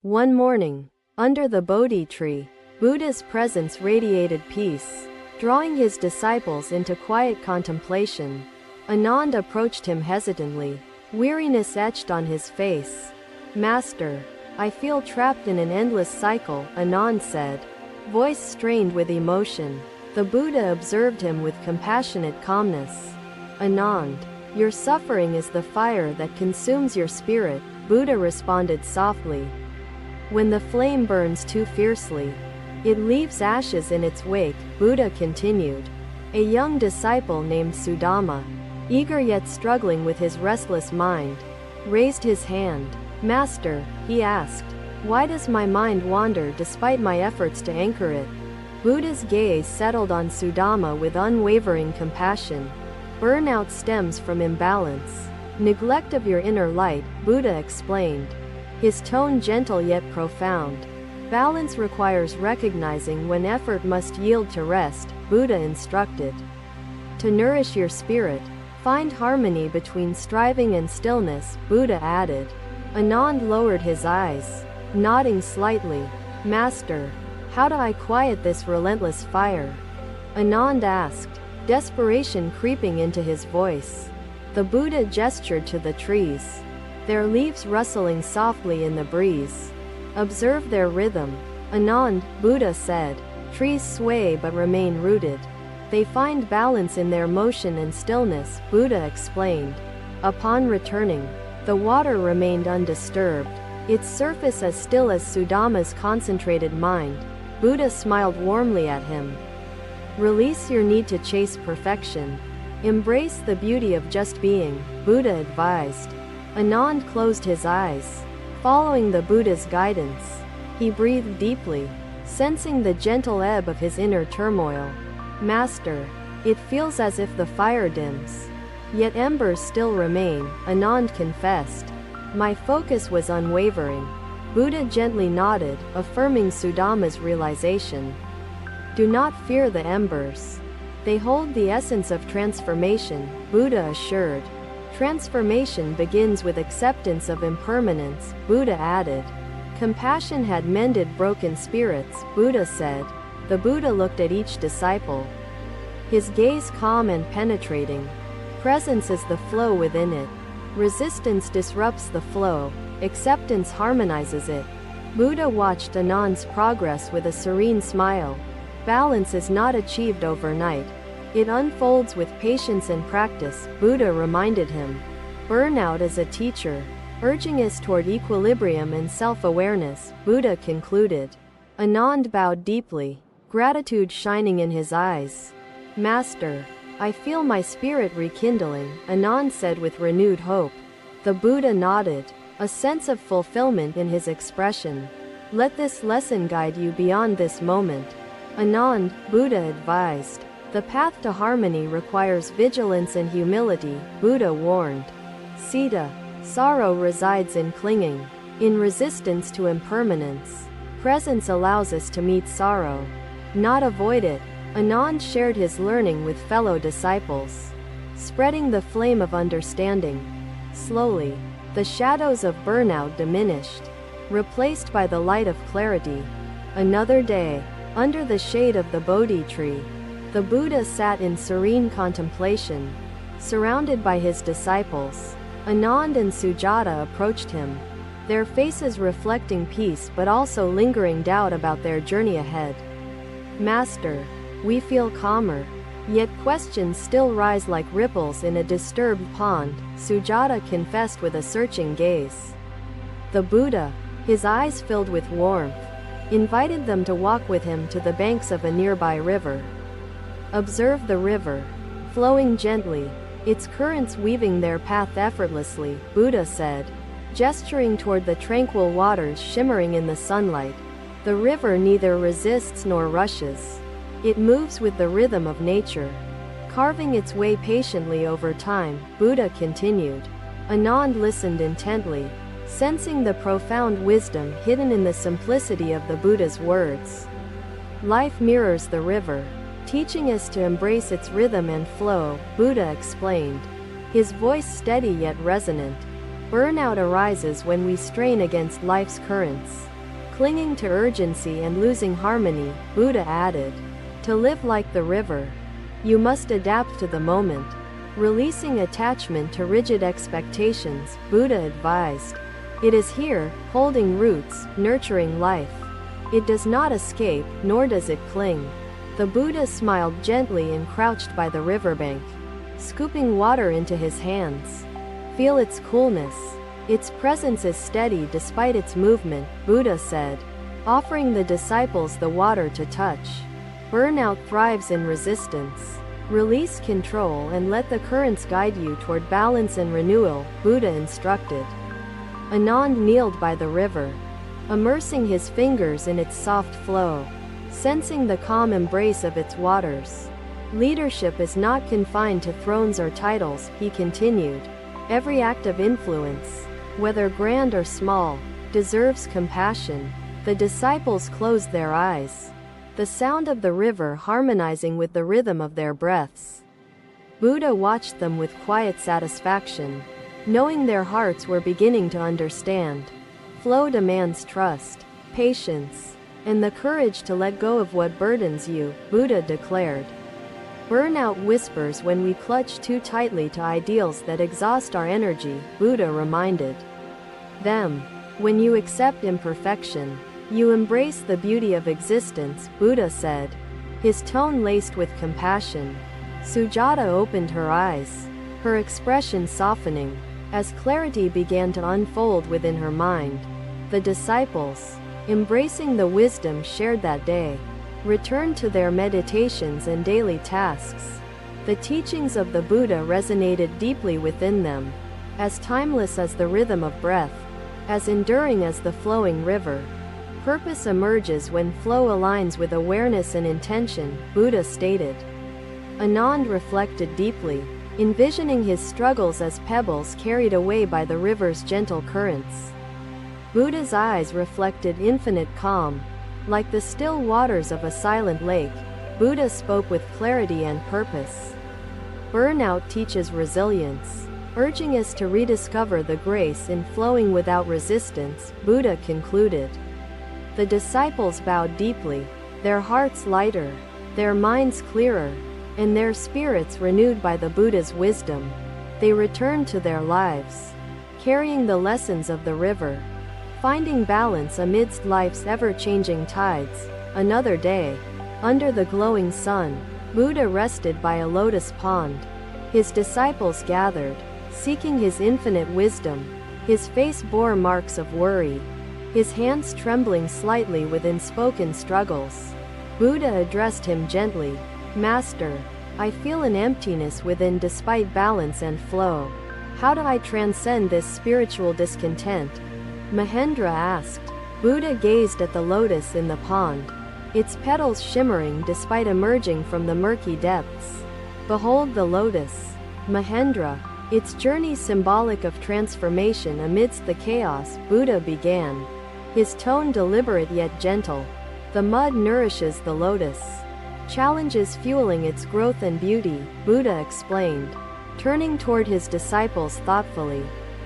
One morning, under the Bodhi tree, Buddha's presence radiated peace, drawing his disciples into quiet contemplation. Anand approached him hesitantly, weariness etched on his face. "Master, I feel trapped in an endless cycle," Anand said, voice strained with emotion. The Buddha observed him with compassionate calmness. "Anand, your suffering is the fire that consumes your spirit," Buddha responded softly. "When the flame burns too fiercely, it leaves ashes in its wake," Buddha continued. A young disciple named Sudama, eager yet struggling with his restless mind, raised his hand. "Master," he asked, "why does my mind wander despite my efforts to anchor it?" Buddha's gaze settled on Sudama with unwavering compassion. "Burnout stems from imbalance, neglect of your inner light," Buddha explained, his tone gentle yet profound. "Balance requires recognizing when effort must yield to rest," Buddha instructed. "To nourish your spirit, find harmony between striving and stillness," Buddha added. Anand lowered his eyes, nodding slightly. "Master, how do I quiet this relentless fire?" Anand asked, desperation creeping into his voice. The Buddha gestured to the trees, their leaves rustling softly in the breeze. "Observe their rhythm." "Anand," Buddha said, "trees sway but remain rooted. They find balance in their motion and stillness," Buddha explained. Upon returning, the water remained undisturbed, its surface as still as Sudama's concentrated mind. Buddha smiled warmly at him. "Release your need to chase perfection. Embrace the beauty of just being," Buddha advised. Anand closed his eyes, following the Buddha's guidance. He breathed deeply, sensing the gentle ebb of his inner turmoil. "Master, it feels as if the fire dims, yet embers still remain," Anand confessed. "My focus was unwavering." Buddha gently nodded, affirming Sudama's realization. "Do not fear the embers. They hold the essence of transformation," Buddha assured. "Transformation begins with acceptance of impermanence," Buddha added. "Compassion had mended broken spirits," Buddha said. The Buddha looked at each disciple, his gaze calm and penetrating. "Presence is the flow within it. Resistance disrupts the flow. Acceptance harmonizes it." Buddha watched Anand's progress with a serene smile. "Balance is not achieved overnight. It unfolds with patience and practice," Buddha reminded him. "Burnout is a teacher, urging us toward equilibrium and self-awareness," Buddha concluded. Anand bowed deeply, gratitude shining in his eyes. "Master, I feel my spirit rekindling," Anand said with renewed hope. The Buddha nodded, a sense of fulfillment in his expression. "Let this lesson guide you beyond this moment." "Anand," Buddha advised, "the path to harmony requires vigilance and humility," Buddha warned. "Sita, sorrow resides in clinging, in resistance to impermanence. Presence allows us to meet sorrow, not avoid it." Anand shared his learning with fellow disciples, spreading the flame of understanding. Slowly, the shadows of burnout diminished, replaced by the light of clarity. Another day, under the shade of the Bodhi tree, the Buddha sat in serene contemplation, surrounded by his disciples. Anand and Sujata approached him, their faces reflecting peace but also lingering doubt about their journey ahead. "Master, we feel calmer, yet questions still rise like ripples in a disturbed pond," Sujata confessed with a searching gaze. The Buddha, his eyes filled with warmth, invited them to walk with him to the banks of a nearby river. "Observe the river, flowing gently, its currents weaving their path effortlessly," Buddha said, gesturing toward the tranquil waters shimmering in the sunlight. "The river neither resists nor rushes. It moves with the rhythm of nature, carving its way patiently over time," Buddha continued. Anand listened intently, sensing the profound wisdom hidden in the simplicity of the Buddha's words. "Life mirrors the river, teaching us to embrace its rhythm and flow," Buddha explained, his voice steady yet resonant. "Burnout arises when we strain against life's currents, Clinging to urgency and losing harmony, Buddha added. To live like the river, you must adapt to the moment. Releasing attachment to rigid expectations, Buddha advised. It is here, holding roots, nurturing life. It does not escape, nor does it cling. The Buddha smiled gently and crouched by the riverbank, scooping water into his hands. Feel its coolness. Its presence is steady despite its movement, Buddha said, offering the disciples the water to touch. Burnout thrives in resistance. Release control and let the currents guide you toward balance and renewal, Buddha instructed. Anand kneeled by the river, immersing his fingers in its soft flow, sensing the calm embrace of its waters. Leadership is not confined to thrones or titles, he continued. Every act of influence, whether grand or small, deserves compassion. The disciples closed their eyes, the sound of the river harmonizing with the rhythm of their breaths. Buddha watched them with quiet satisfaction, knowing their hearts were beginning to understand. Flow demands trust, patience, and the courage to let go of what burdens you, Buddha declared. Burnout whispers when we clutch too tightly to ideals that exhaust our energy, Buddha reminded them. When you accept imperfection, you embrace the beauty of existence, Buddha said, his tone laced with compassion. Sujata opened her eyes, her expression softening, as clarity began to unfold within her mind. The disciples, embracing the wisdom shared that day, returned to their meditations and daily tasks. The teachings of the Buddha resonated deeply within them, as timeless as the rhythm of breath, as enduring as the flowing river. Purpose emerges when flow aligns with awareness and intention, Buddha stated. Anand reflected deeply, envisioning his struggles as pebbles carried away by the river's gentle currents. Buddha's eyes reflected infinite calm. Like the still waters of a silent lake, Buddha spoke with clarity and purpose. Burnout teaches resilience, urging us to rediscover the grace in flowing without resistance, Buddha concluded. The disciples bowed deeply, their hearts lighter, their minds clearer, and their spirits renewed by the Buddha's wisdom. They returned to their lives, carrying the lessons of the river, finding balance amidst life's ever-changing tides. Another day, under the glowing sun, Buddha rested by a lotus pond. His disciples gathered, seeking his infinite wisdom. His face bore marks of worry, his hands trembling slightly with unspoken struggles. Buddha addressed him gently. Master, I feel an emptiness within despite balance and flow. How do I transcend this spiritual discontent? Mahendra asked. Buddha gazed at the lotus in the pond, its petals shimmering despite emerging from the murky depths. Behold the lotus, Mahendra, its journey symbolic of transformation amidst the chaos, Buddha began, his tone deliberate yet gentle. The mud nourishes the lotus, challenges fueling its growth and beauty, Buddha explained, turning toward his disciples thoughtfully.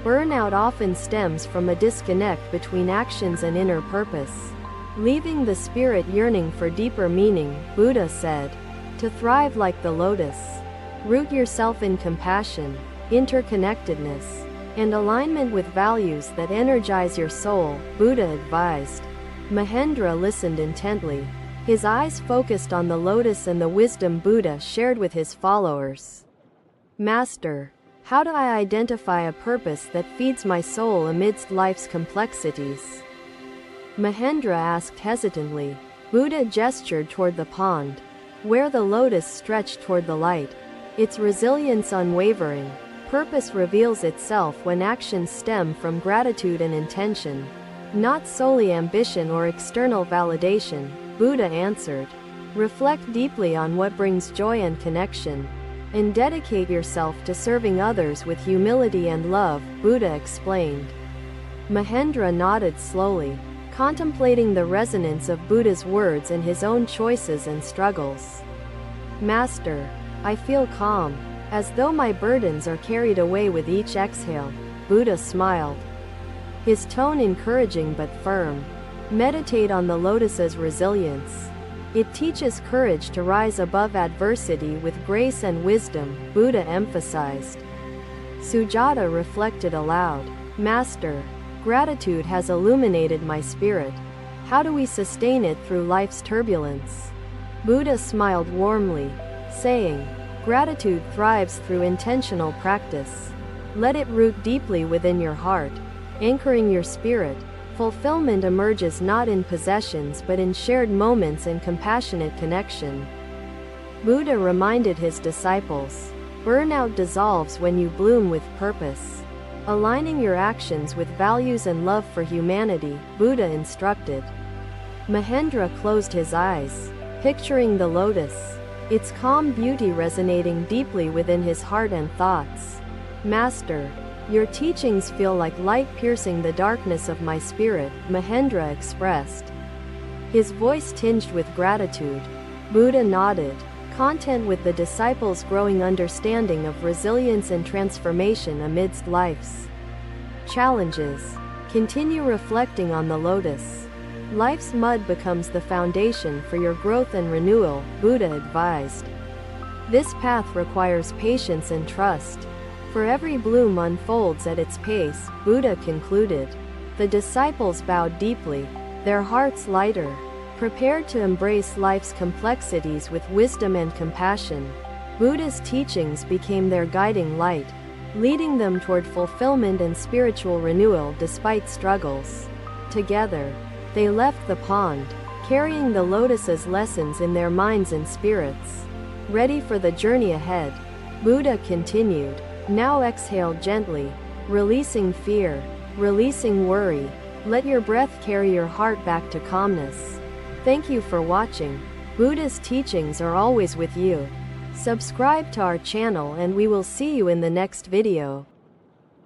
Burnout often stems from a disconnect between actions and inner purpose, leaving the spirit yearning for deeper meaning, Buddha said. To thrive like the lotus, root yourself in compassion, interconnectedness, and alignment with values that energize your soul, Buddha advised. Mahendra listened intently, his eyes focused on the lotus and the wisdom Buddha shared with his followers. Master, how do I identify a purpose that feeds my soul amidst life's complexities? Mahendra asked hesitantly. Buddha gestured toward the pond, where the lotus stretched toward the light, its resilience unwavering. Purpose reveals itself when actions stem from gratitude and intention, not solely ambition or external validation, Buddha answered. Reflect deeply on what brings joy and connection, and dedicate yourself to serving others with humility and love, Buddha explained. Mahendra nodded slowly, contemplating the resonance of Buddha's words and his own choices and struggles. Master, I feel calm, as though my burdens are carried away with each exhale, Buddha smiled, his tone encouraging but firm. Meditate on the lotus's resilience. It teaches courage to rise above adversity with grace and wisdom, Buddha emphasized. Sujata reflected aloud. Master, gratitude has illuminated my spirit. How do we sustain it through life's turbulence? Buddha smiled warmly, saying, gratitude thrives through intentional practice. Let it root deeply within your heart, anchoring your spirit. Fulfillment emerges not in possessions but in shared moments and compassionate connection. Buddha reminded his disciples, burnout dissolves when you bloom with purpose. Aligning your actions with values and love for humanity, Buddha instructed. Mahendra closed his eyes, picturing the lotus, its calm beauty resonating deeply within his heart and thoughts. Master, your teachings feel like light piercing the darkness of my spirit, Mahendra expressed. His voice tinged with gratitude. Buddha nodded, content with the disciples' growing understanding of resilience and transformation amidst life's challenges. Continue reflecting on the lotus. Life's mud becomes the foundation for your growth and renewal, Buddha advised. This path requires patience and trust. For every bloom unfolds at its pace, Buddha concluded. The disciples bowed deeply, their hearts lighter, prepared to embrace life's complexities with wisdom and compassion. Buddha's teachings became their guiding light, leading them toward fulfillment and spiritual renewal despite struggles. Together, they left the pond, carrying the lotus's lessons in their minds and spirits. Ready for the journey ahead, Buddha continued. Now exhale gently, releasing fear, releasing worry. Let your breath carry your heart back to calmness. Thank you for watching. Buddha's teachings are always with you. Subscribe to our channel and we will see you in the next video.